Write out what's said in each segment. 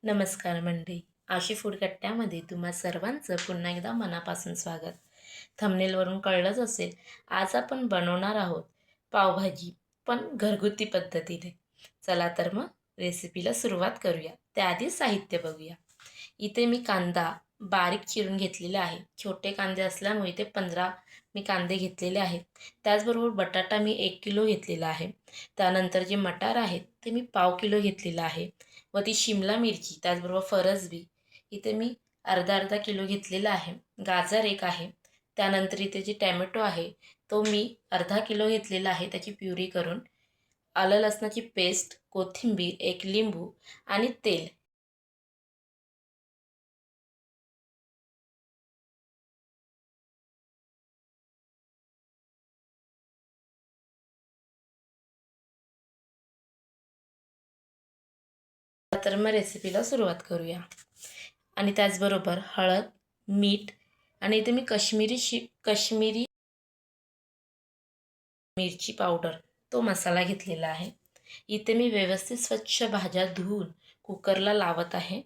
नमस्कार मंडळी. आशी फूड कट्ट्यामध्ये तुम्हा सर्वांचं पुन्हा एकदा मनापासून स्वागत. थंबनेलवरून कळलंच असेल, आज आपण बनवणार आहोत पावभाजी, पण घरगुती पद्धतीने. चला तर मग रेसिपीला सुरुवात करूया. त्याआधी साहित्य बघूया. इथे मी कांदा बारीक चिरून घेतलेला आहे. छोटे कांदे असल्यामुळे इथे 15 मी कांदे घेतलेले आहेत. त्याचबरोबर बटाटा मी 1 किलो घेतलेला आहे. त्यानंतर जे मटार आहेत ते मी पाव किलो घेतलेलं आहे. व ती शिमला मिरची त्याचबरोबर फरसबी इथे मी अर्धा किलो घेतलेला आहे. गाजर एक आहे. त्यानंतर इथे जे टॅमॅटो आहे तो मी अर्धा किलो घेतलेला आहे, त्याची प्युरी करून. आलं लसणाची पेस्ट, कोथिंबीर, एक लिंबू आणि तेल. तर मग रेसिपीला सुरुवात करूया. आणि त्याचबरोबर हळद, मीठ आणि इथे मी काश्मीरी मिरची पावडर तो मसाला घेतलेला आहे. इथे मी व्यवस्थित स्वच्छ भाज्या धुवून कुकरला लावत आहे.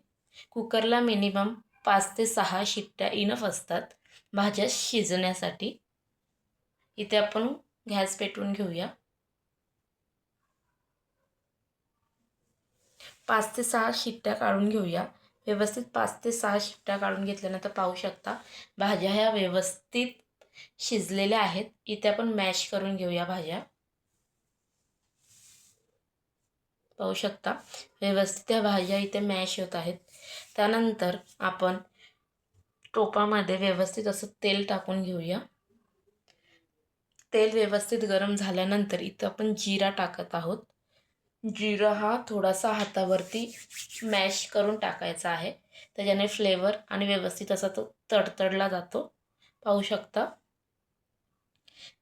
कुकरला मिनिमम 5 ते 6 शिट्ट्या इनफ असतात भाज्या शिजण्यासाठी. इथे आपण गॅस पेटवून घेऊया. 5 ते 6 शिट्ट्या काढून घेऊया. व्यवस्थित 5 ते 6 शिट्ट्या काढून घेतल्यानंतर पाहू शकता भाज्या ह्या व्यवस्थित शिजलेल्या आहेत. इथे आपण मॅश करून घेऊया भाज्या. पाहू शकता व्यवस्थित त्या भाज्या इथे मॅश होत आहेत. त्यानंतर आपण टोपामध्ये व्यवस्थित असं तेल टाकून घेऊया. तेल व्यवस्थित गरम झाल्यानंतर इथं आपण जिरा टाकत आहोत. जिरा हा थोडासा हातावरती मॅश करून टाकायचा आहे. त्याच्याने फ्लेवर आणि व्यवस्थित असा तो तडतडला जातो. पाहू शकता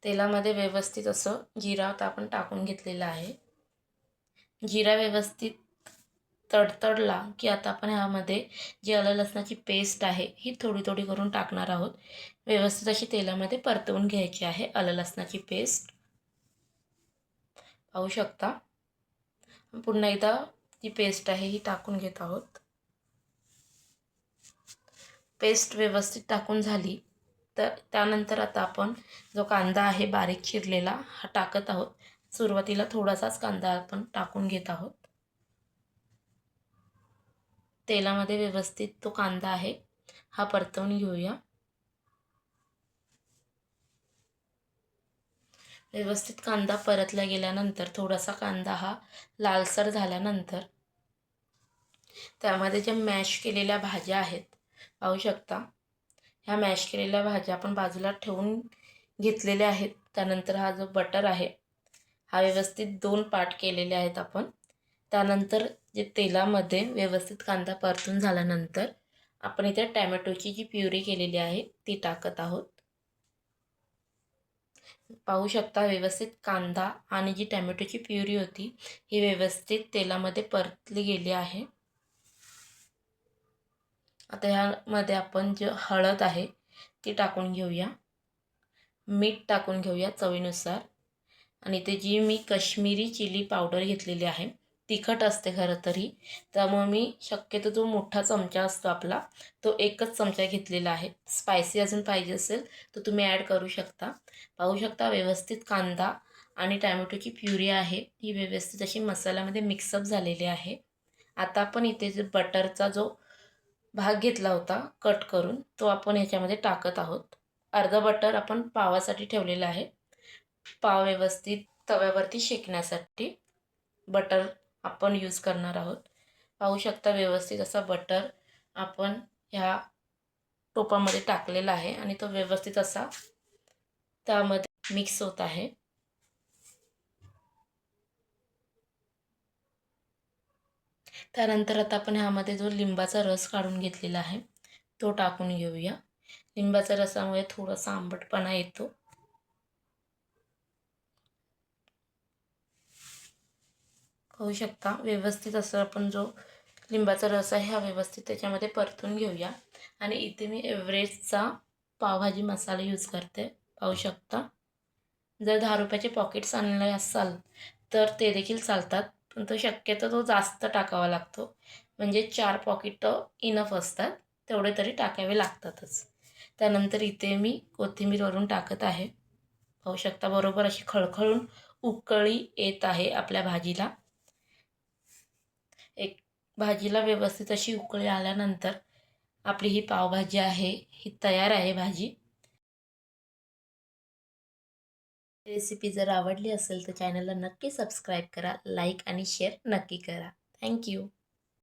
तेलामध्ये व्यवस्थित असं जिरा आता आपण टाकून घेतलेला आहे. जिरा व्यवस्थित तडतडला की आता आपण ह्यामध्ये जी आलं लसणाची पेस्ट आहे ही थोडी थोडी करून टाकणार आहोत. व्यवस्थित अशी तेलामध्ये परतवून घ्यायची आहे आलं लसणाची पेस्ट. पाहू शकता पुन्हा एकदा जी पेस्ट आहे ही टाकून घेत आहोत. पेस्ट व्यवस्थित टाकून झाली तर त्यानंतर आता आपण जो कांदा आहे बारीक चिरलेला हा टाकत आहोत. सुरुवातीला थोडासाच कांदा आपण टाकून घेत आहोत. तेलामध्ये व्यवस्थित तो कांदा आहे हा परतवून घेऊया. व्यवस्थित कांदा परतला गेल्यानंतर थोडासा कांदा हा लालसर झाल्यानंतर त्यामध्ये ज्या मॅश केलेल्या भाज्या आहेत पाहू शकता ह्या मॅश केलेल्या भाज्या आपण बाजूला ठेवून घेतलेल्या आहेत. त्यानंतर हा जो बटर आहे हा व्यवस्थित 2 पार्ट केलेले आहेत आपण. त्यानंतर जे तेलामध्ये व्यवस्थित कांदा परतून झाल्यानंतर आपण इथे टॅमॅटोची जी प्युरी केलेली आहे ती टाकत आहोत. पाहू शकता व्यवस्थित कांदा आणि जी टॅमॅटोची प्युरी होती ही व्यवस्थित तेलामध्ये परतली गेली आहे. आता ह्यामध्ये आपण जे हळद आहे ती टाकून घेऊया. मीठ टाकून घेऊया चवीनुसार. आणि ते जी मी काश्मीरी चिली पावडर घेतलेली आहे तिखट असते खरं तरी, त्यामुळे मी शक्यतो जो मोठा चमचा असतो आपला तो 1च चमचा घेतलेला आहे. स्पायसी अजून पाहिजे असेल तर तुम्ही ॲड करू शकता. पाहू शकता व्यवस्थित कांदा आणि टॅमॅटोची प्युरी आहे ही व्यवस्थित अशी मसाल्यामध्ये मिक्सअप झालेली आहे. आता आपण इथे जो बटरचा जो भाग घेतला होता कट करून तो आपण ह्याच्यामध्ये टाकत आहोत. अर्धा बटर आपण पावासाठी ठेवलेला आहे. पाव व्यवस्थित तव्यावरती शेकण्यासाठी बटर आपण यूज करणार आहोत. पाहू शकता व्यवस्थित असा बटर आपण ह्या टोपामध्ये टाकलेला आहे आणि तो व्यवस्थित असा त्यामध्ये मिक्स होत आहे. त्यानंतर आता आपण ह्यामध्ये जो लिंबाचा रस काढून घेतलेला आहे तो टाकून घेऊया. लिंबाच्या रसामुळे थोडासा आंबटपणा येतो. पाहू शकता व्यवस्थित असं आपण जो लिंबाचा रस आहे हा व्यवस्थित त्याच्यामध्ये परतून घेऊया. आणि इथे मी एव्हरेस्टचा पावभाजी मसाला यूज करते. पाहू शकता जर 10 रुपयाचे पॉकेट्स आणले असाल तर ते देखील चालतात, पण तो शक्यतो तो जास्त टाकावा लागतो. म्हणजे 4 पॉकेट इनफ असतात, तेवढे तरी टाकावे लागतातच. त्यानंतर इथे मी कोथिंबीर वरून टाकत आहे. पाहू शकता बरोबर अशी खळखळून उकळी येत आहे आपल्या भाजीला. एक भाजीला व्यवस्थित अशी उकळी आल्यानंतर आपली ही पावभाजी आहे, ही तयार आहे भाजी. रेसिपी जर आवडली असेल तर चॅनलला नक्की सबस्क्राईब करा, लाईक आणि शेअर नक्की करा. Thank you.